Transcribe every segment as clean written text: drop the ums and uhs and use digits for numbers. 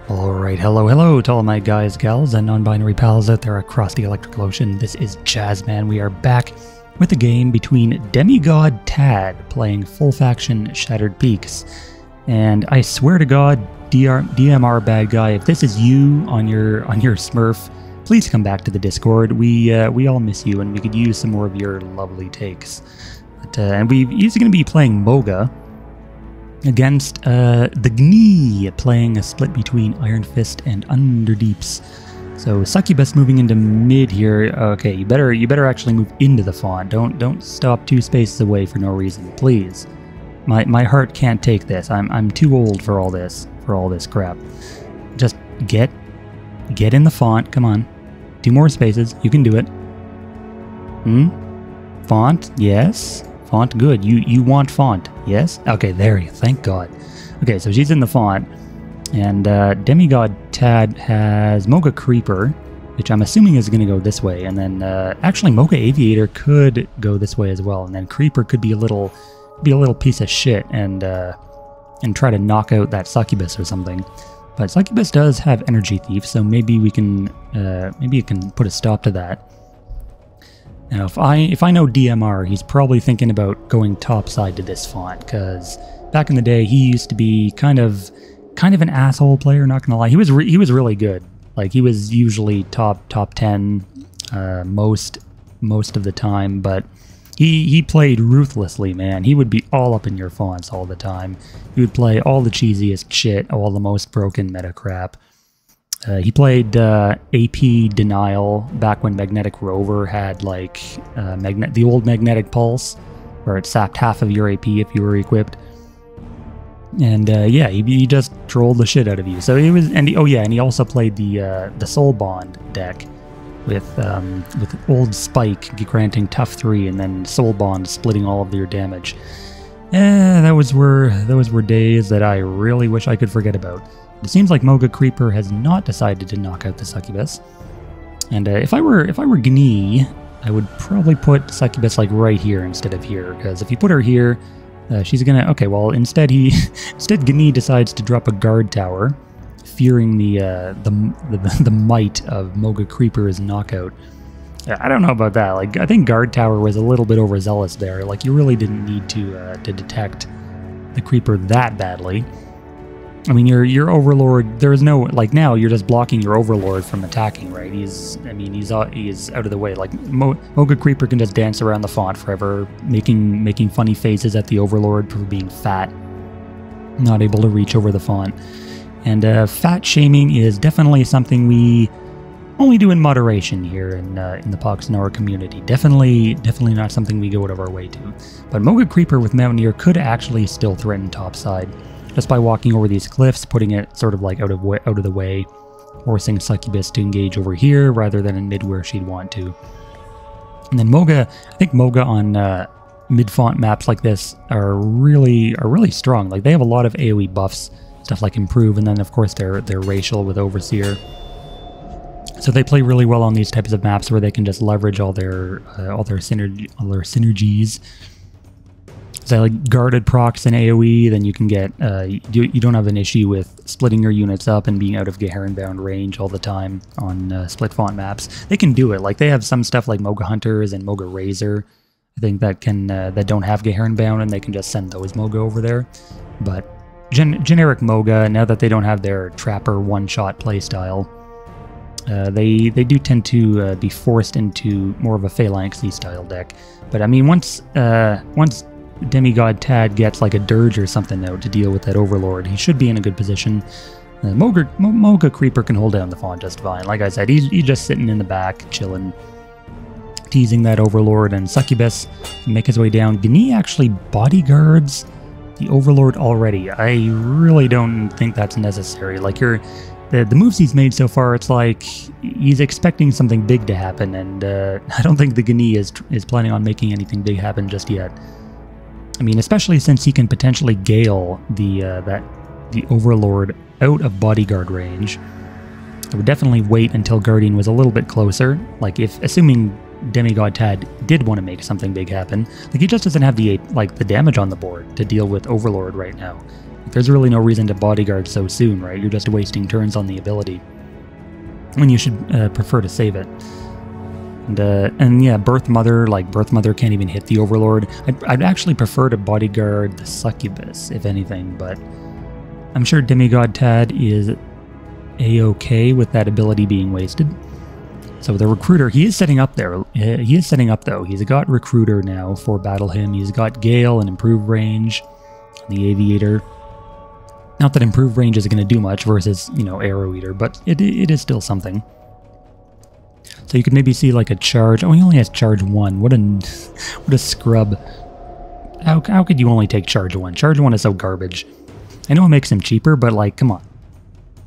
Alright, hello to all my guys, gals, and non-binary pals out there across the electrical ocean. This is Jazzman. We are back with a game between DemiGodTad playing full faction Shattered Peaks. And I swear to God, DMR bad guy, if this is you on your Smurf, please come back to the Discord. We all miss you, and we could use some more of your lovely takes. But, and he's going to be playing Moga against thegne, playing a split between Iron Fist and Underdeeps. So Succubus moving into mid here. Okay, you better actually move into the font. Don't stop 2 spaces away for no reason, please. My heart can't take this. I'm too old for all this crap. Just get in the font. Come on, 2 more spaces. You can do it. Font, yes. Font, good. You want font, yes? Okay, there you. Thank God. Okay, so she's in the font, and DemiGodTad has Moga Creeper, which I'm assuming is going to go this way, and then actually Moga Aviator could go this way as well, and then Creeper could be a little piece of shit and try to knock out that Succubus or something. But Succubus does have Energy Thief, so maybe we can maybe you can put a stop to that. Now, if I know DMR, he's probably thinking about going topside to this font, because back in the day, he used to be kind of an asshole player, not gonna lie. He was really good. Like, he was usually top 10 most of the time, but he played ruthlessly, man. He would be all up in your fonts all the time. He would play all the cheesiest shit, all the most broken meta crap. He played AP Denial back when Magnetic Rover had like the old Magnetic Pulse, where it sapped half of your AP if you were equipped. And yeah, he just trolled the shit out of you. So he was, and he also played the Soul Bond deck with old Spike granting tough 3 and then Soul Bond splitting all of your damage. Those were days that I really wish I could forget about. It seems like Moga Creeper has not decided to knock out the Succubus. And if I were thegne, I would probably put Succubus like right here instead of here, because if you put her here, she's gonna... Okay, well, instead thegne decides to drop a guard tower, fearing the might of Moga Creeper's knockout. I don't know about that. Like, I think guard tower was a little bit overzealous there. Like, you really didn't need to detect the Creeper that badly. I mean, your Overlord, there is no, like, now you're just blocking your Overlord from attacking, right? He's out of the way. Like, Moga Creeper can just dance around the font forever, making funny faces at the Overlord for being fat, not able to reach over the font. And fat shaming is definitely something we only do in moderation here in the Poxnor community. Definitely not something we go out of our way to. But Moga Creeper with Mountaineer could actually still threaten topside, just by walking over these cliffs, putting it sort of like out of the way, forcing Succubus to engage over here rather than in mid where she'd want to. And then Moga, I think Moga on mid-font maps like this are really strong. Like, they have a lot of AoE buffs, stuff like Improve, and then of course they're racial with Overseer. So they play really well on these types of maps where they can just leverage all their synergies. So like guarded procs and AoE, then you can get, you don't have an issue with splitting your units up and being out of Geherenbound range all the time on split font maps. They can do it. Like, they have some stuff like Moga Hunters and Moga Razor, I think, that can that don't have Geherenbound, and they can just send those Moga over there. But generic Moga, now that they don't have their Trapper one-shot playstyle, they do tend to be forced into more of a Phalanx-y style deck. But I mean, once DemiGodTad gets like a Dirge or something out to deal with that Overlord, he should be in a good position. Moga Creeper can hold down the font just fine. Like I said, he's just sitting in the back, chilling, teasing that Overlord, and Succubus can make his way down. Thegne actually bodyguards the Overlord already. I really don't think that's necessary. Like, the moves he's made so far, it's like he's expecting something big to happen, and I don't think the thegne is planning on making anything big happen just yet. I mean, especially since he can potentially gale the Overlord out of bodyguard range. I would definitely wait until Guardian was a little bit closer. Like, assuming DemiGodTad did want to make something big happen, like, he just doesn't have the damage on the board to deal with Overlord right now. There's really no reason to bodyguard so soon, right? You're just wasting turns on the ability when you should prefer to save it. And yeah, Birth Mother can't even hit the Overlord. I'd actually prefer to bodyguard the Succubus, if anything, but I'm sure DemiGodTad is a-okay with that ability being wasted. So the Recruiter, he is setting up there. He is setting up, though. He's got Recruiter now for Battle Hymn. He's got Gale and Improved Range, the Aviator. Not that Improved Range is going to do much versus, you know, Arrow Eater, but it is still something. So you could maybe see like a charge. Oh, he only has charge 1. What a scrub. How could you only take charge 1? Charge 1 is so garbage. I know it makes him cheaper, but like, come on.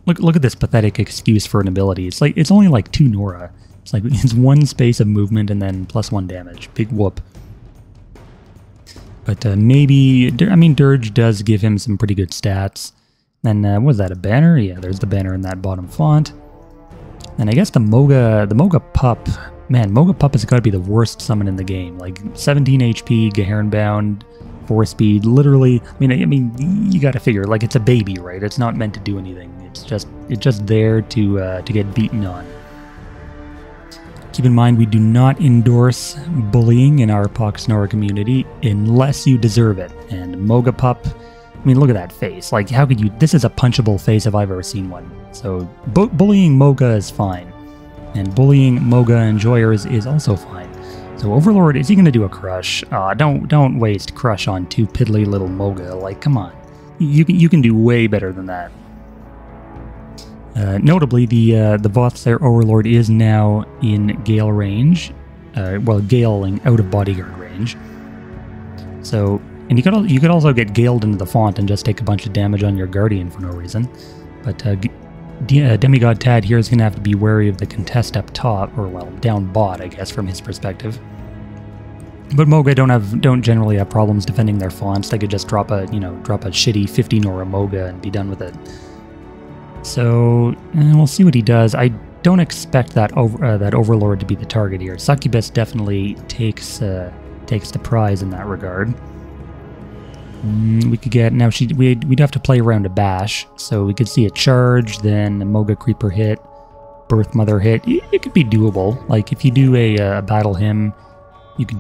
Look at this pathetic excuse for an ability. It's only like 2 Nora. It's like it's 1 space of movement and then +1 damage. Big whoop. But maybe, I mean, Dirge does give him some pretty good stats. Then was that a banner? Yeah, there's the banner in that bottom font. And I guess the Moga Pup, man, Moga Pup has got to be the worst summon in the game. Like 17 HP, Gahern bound, 4 speed, literally. I mean, you got to figure, like, it's a baby, right? It's not meant to do anything. It's just there to get beaten on. Keep in mind, we do not endorse bullying in our Poxnora community unless you deserve it. And Moga Pup, I mean, look at that face. Like, how could you... This is a punchable face if I've ever seen one. So, bullying Moga is fine. And bullying Moga Enjoyers is also fine. So, Overlord, is he going to do a crush? Don't waste crush on 2 piddly little Moga. Like, come on. You can do way better than that. Notably, the Vothsair Overlord is now in Gale range. Well, Galing out of bodyguard range. So... And you could also get Galed into the font and just take a bunch of damage on your Guardian for no reason. But DemiGodTad here is going to have to be wary of the contest up top, or well, down bot, I guess, from his perspective. But Moga don't generally have problems defending their fonts. They could just drop a shitty 50 Nora Moga and be done with it. So we'll see what he does. I don't expect that Overlord to be the target here. Succubus definitely takes the prize in that regard. We could get, now we'd have to play around a bash, so we could see a charge, then a Moga Creeper hit, Birth Mother hit. It could be doable. Like if you do a Battle Hymn, you could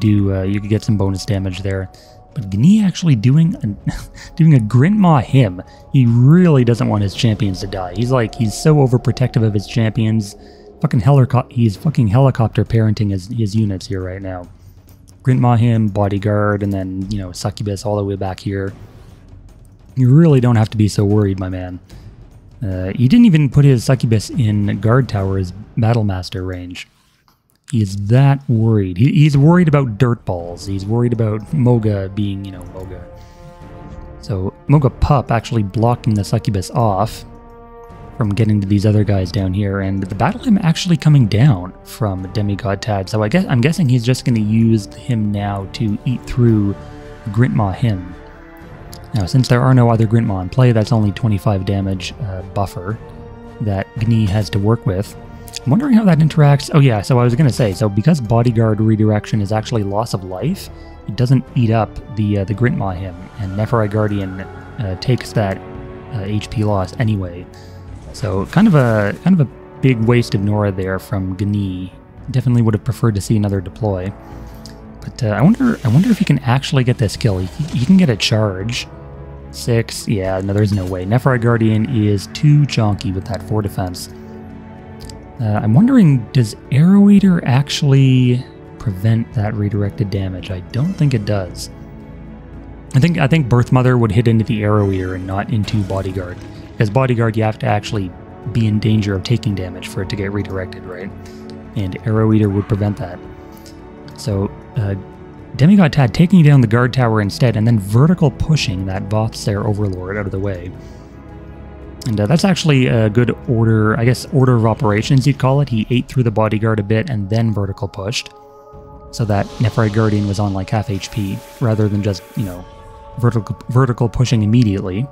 get some bonus damage there. But Gne actually doing a Grintmaw Hymn, he really doesn't want his champions to die. He's so overprotective of his champions. He's fucking helicopter parenting his units here right now. Grintmaw Hymn, Bodyguard, and then, you know, Succubus all the way back here. You really don't have to be so worried, my man. He didn't even put his Succubus in Guard Tower's Battlemaster range. He is that worried. He's worried about dirtballs. He's worried about Moga being, you know, Moga. So, Moga Pup actually blocking the Succubus off from getting to these other guys down here, and the Battle Hymn actually coming down from DemiGodTad. So I'm guessing he's just going to use him now to eat through the Grintmaw Hymn. Now, since there are no other Grintmaw in play, that's only 25 damage buffer that Gne has to work with. I'm wondering how that interacts. Oh yeah, so I was going to say, so because Bodyguard redirection is actually loss of life, it doesn't eat up the Grintmaw Hymn, and Nephri Guardian takes that HP loss anyway. So kind of a big waste of Nora there from Gne. Definitely would have preferred to see another deploy. But I wonder if he can actually get this kill. He can get a charge. 6. Yeah, no, there's no way. Nephri Guardian is too chonky with that 4 defense. I'm wondering, does Arrow Eater actually prevent that redirected damage? I don't think it does. I think Birth Mother would hit into the Arrow Eater and not into Bodyguard. Because Bodyguard, you have to actually be in danger of taking damage for it to get redirected, right? And Arrow Eater would prevent that. So, DemiGodTad taking down the Guard Tower instead, and then vertical pushing that Vothsair Overlord out of the way. And that's actually a good order, I guess, order of operations, you'd call it. He ate through the Bodyguard a bit and then vertical pushed. So that Nephri Guardian was on like half HP, rather than just, you know, vertical pushing immediately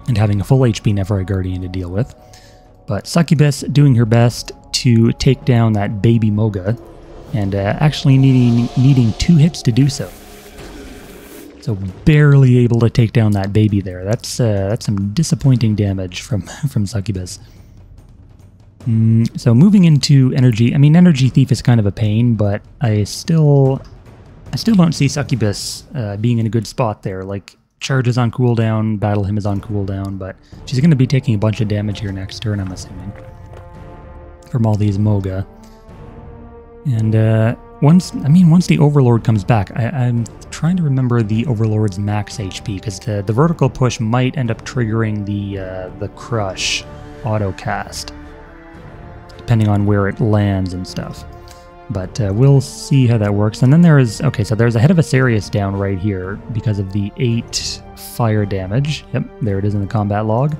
and having a full HP Nephri Guardian to deal with. But Succubus doing her best to take down that baby Moga, and actually needing 2 hits to do so. So barely able to take down that baby there. That's some disappointing damage from Succubus. So moving into energy, I mean, Energy Thief is kind of a pain, but I still don't see Succubus being in a good spot there. Like, Charge is on cooldown, Battle Hymn is on cooldown, but she's going to be taking a bunch of damage here next turn, I'm assuming, from all these Moga. And once the Overlord comes back, I'm trying to remember the Overlord's max HP, because the vertical push might end up triggering the Crush auto-cast, depending on where it lands and stuff. But we'll see how that works. And then there is... Okay, so there's a Head of Asarius down right here because of the 8 fire damage. Yep, there it is in the combat log.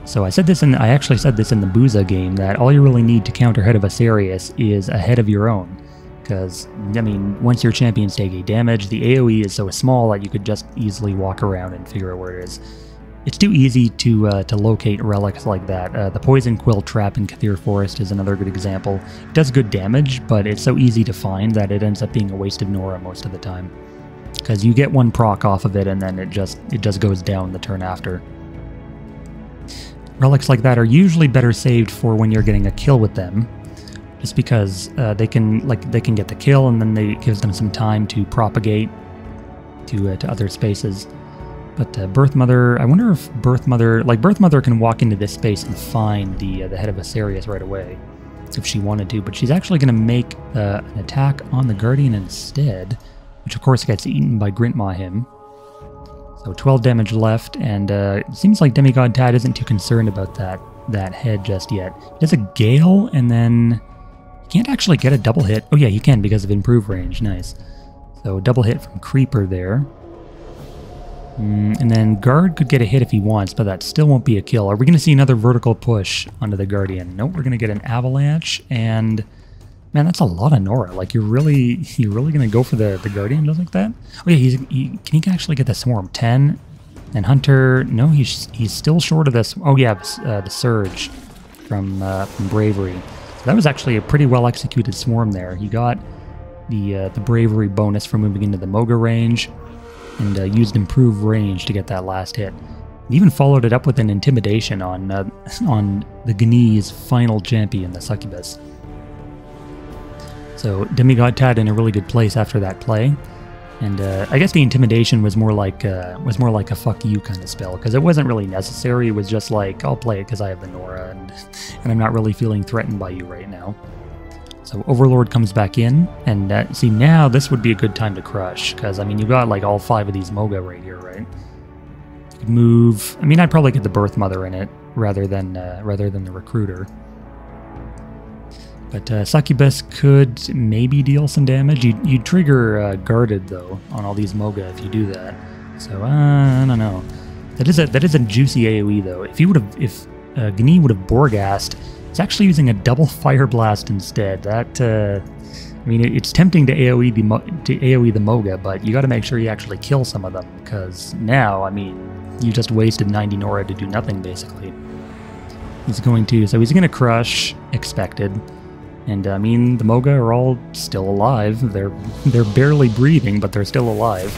So I actually said this in the Booza game, that all you really need to counter Head of Asarius is a head of your own. Because, I mean, once your champions take a damage, the AoE is so small that you could just easily walk around and figure out where it is. It's too easy to locate relics like that. The Poison Quill Trap in Kathir Forest is another good example. It does good damage, but it's so easy to find that it ends up being a waste of Nora most of the time. Because you get one proc off of it and then it just goes down the turn after. Relics like that are usually better saved for when you're getting a kill with them, just because they can get the kill and then it gives them some time to propagate to other spaces. But Birth Mother, I wonder if Birth Mother can walk into this space and find the Head of Asarius right away, if she wanted to. But she's actually going to make an attack on the Guardian instead, which of course gets eaten by Grintmaw Hymn. So 12 damage left, and it seems like DemiGodTad isn't too concerned about that head just yet. He does a Gale, and then you can't actually get a double hit. Oh yeah, you can because of improved range. Nice. So double hit from Creeper there. And then Guard could get a hit if he wants, but that still won't be a kill. Are we going to see another vertical push onto the Guardian? Nope, we're going to get an Avalanche, and man, that's a lot of Nora. Like, you're really going to go for the Guardian just like that? Oh yeah, can he actually get the Swarm? 10, and Hunter, no, he's still short of this. Oh yeah, the Surge from Bravery. So that was actually a pretty well executed Swarm there. He got the Bravery bonus for moving into the Moga range, and used improved range to get that last hit. He even followed it up with an Intimidation on the Gne's final champion, the Succubus. So DemiGodTad in a really good place after that play, and I guess the Intimidation was more like a fuck you kind of spell, because it wasn't really necessary. It was just like, I'll play it because I have the Nora, and I'm not really feeling threatened by you right now. So Overlord comes back in, and see, now this would be a good time to crush, because I mean, you've got like all 5 of these Moga right here, right? You could move. I mean, I'd probably get the Birth Mother in it rather than the Recruiter. But Succubus could maybe deal some damage. You'd trigger Guarded though on all these Moga if you do that. So I don't know. That is a juicy AOE though. If Gne would have Borghast, it's actually using a double Fire Blast instead. That I mean, it's tempting to AOE the Moga, but you got to make sure you actually kill some of them, because now, I mean, you just wasted 90 Nora to do nothing basically. He's going to crush, expected. And I mean, the Moga are all still alive. They're barely breathing, but they're still alive.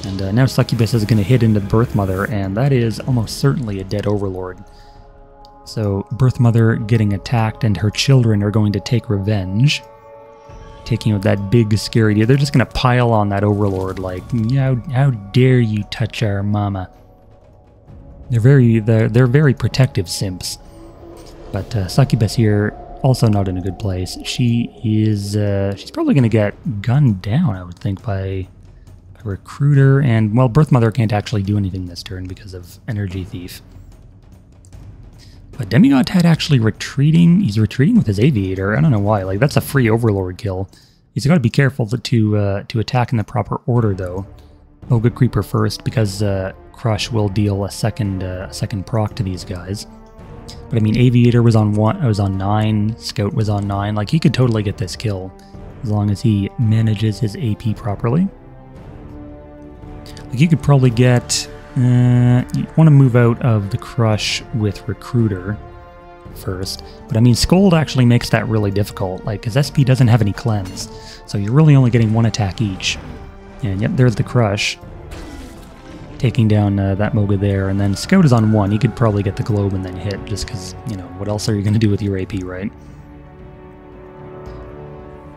And now Succubus is going to hit into Birth Mother, and that is almost certainly a dead Overlord. So Birth Mother getting attacked, and her children are going to take revenge, taking out that big scary deer. They're just going to pile on that Overlord like, how dare you touch our mama? They're very protective simps. But Succubus here, also not in a good place. She's probably going to get gunned down, I would think, by a Recruiter, and well, Birth Mother can't actually do anything this turn because of Energy Thief. But DemiGodTad actually retreating. He's retreating with his Aviator. I don't know why. Like, that's a free Overlord kill. He's got to be careful to attack in the proper order, though. Moga Creeper first, because Crush will deal a second proc to these guys. But I mean, Aviator was on 9, Scout was on 9. Like, he could totally get this kill as long as he manages his AP properly. Like, you could probably get. You want to move out of the Crush with Recruiter, first. But I mean, Scold actually makes that really difficult, like, because SP doesn't have any cleanse. So you're really only getting one attack each. And yep, there's the Crush. Taking down that Moga there, and then Scout is on 1. He could probably get the Globe and then hit, just because, you know, what else are you going to do with your AP, right?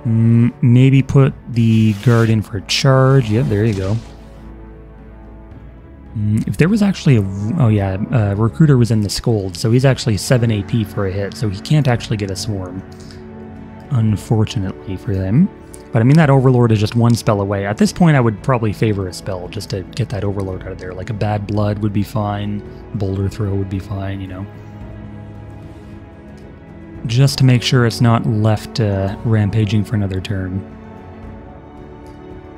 Maybe put the Guard in for a charge. Yep, there you go. If there was actually a... Oh yeah, Recruiter was in the Scold, so he's actually 7 AP for a hit, so he can't actually get a Swarm. Unfortunately for them. But I mean, that Overlord is just one spell away. At this point, I would probably favor a spell just to get that Overlord out of there. Like a Bad Blood would be fine, Boulder Throw would be fine, you know. Just to make sure it's not left rampaging for another turn.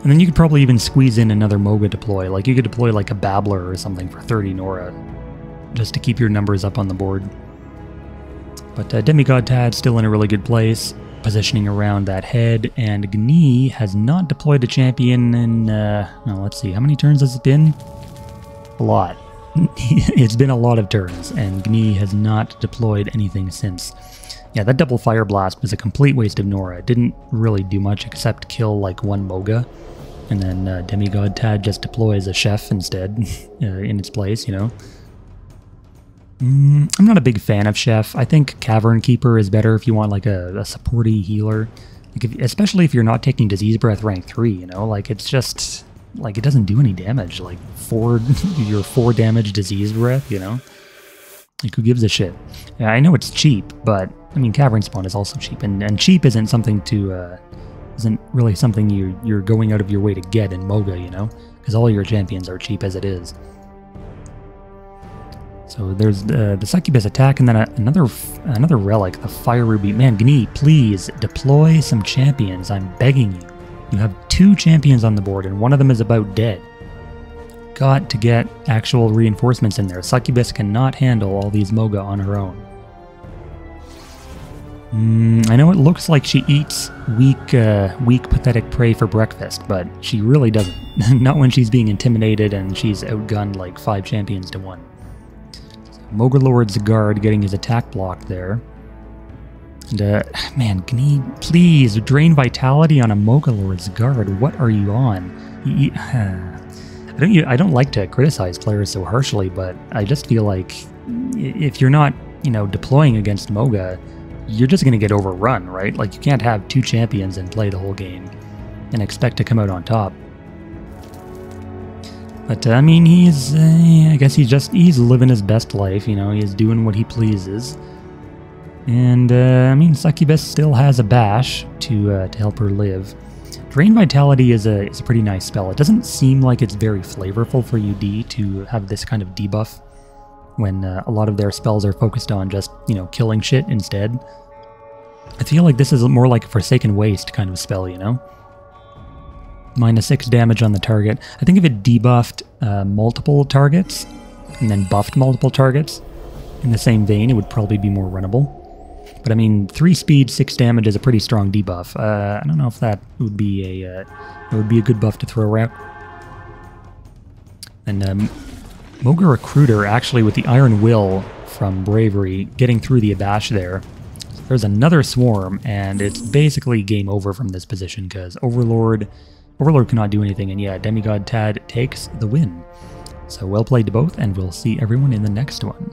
And then you could probably even squeeze in another Moga deploy. Like you could deploy like a Babbler or something for 30 Nora, just to keep your numbers up on the board. But DemiGodTad still in a really good place. Positioning around that head, and Gne has not deployed a champion in, no, let's see, how many turns has it been? A lot. It's been a lot of turns, and Gne has not deployed anything since. Yeah, that double Fire Blast was a complete waste of Nora. It didn't really do much except kill like one Moga, and then DemiGodTad just deploys a Chef instead, in its place, you know. I'm not a big fan of Chef. I think Cavern Keeper is better if you want like a supporty healer. Like especially if you're not taking Disease Breath rank 3, you know? Like it's just, like it doesn't do any damage. Like your 4 damage Disease Breath, you know? Like who gives a shit? Yeah, I know it's cheap, but I mean Cavern Spawn is also cheap. And cheap isn't something to, isn't really something you're going out of your way to get in Moga, you know? Because all your champions are cheap as it is. So there's the Succubus attack, and then another relic, the Fire Ruby. Man, Gne, please deploy some champions. I'm begging you. You have 2 champions on the board, and one of them is about dead. Got to get actual reinforcements in there. Succubus cannot handle all these Moga on her own. I know it looks like she eats weak, pathetic prey for breakfast, but she really doesn't. Not when she's being intimidated and she's outgunned like 5 champions to 1. Moga Lord's Guard getting his attack block there. And, man, Gne, please, drain Vitality on a Moga Lord's Guard. What are you on? I don't like to criticize players so harshly, but I just feel like if you're not, you know, deploying against Moga, you're just going to get overrun, right? Like, you can't have 2 champions and play the whole game and expect to come out on top. But, I mean, he's, I guess he's living his best life, you know, he's doing what he pleases. And, I mean, Succubus still has a bash to help her live. Drain Vitality is a pretty nice spell. It doesn't seem like it's very flavorful for UD to have this kind of debuff when a lot of their spells are focused on just, you know, killing shit instead. I feel like this is more like a Forsaken Waste kind of spell, you know? -6 damage on the target. I think if it debuffed multiple targets and then buffed multiple targets in the same vein, it would probably be more runnable. But I mean, 3 speed, 6 damage is a pretty strong debuff. I don't know if that would be a good buff to throw around. And Moga Recruiter actually with the Iron Will from Bravery getting through the Abash there. There's another Swarm, and it's basically game over from this position because Overlord cannot do anything, and yeah, DemiGodTad takes the win. So well played to both, and we'll see everyone in the next one.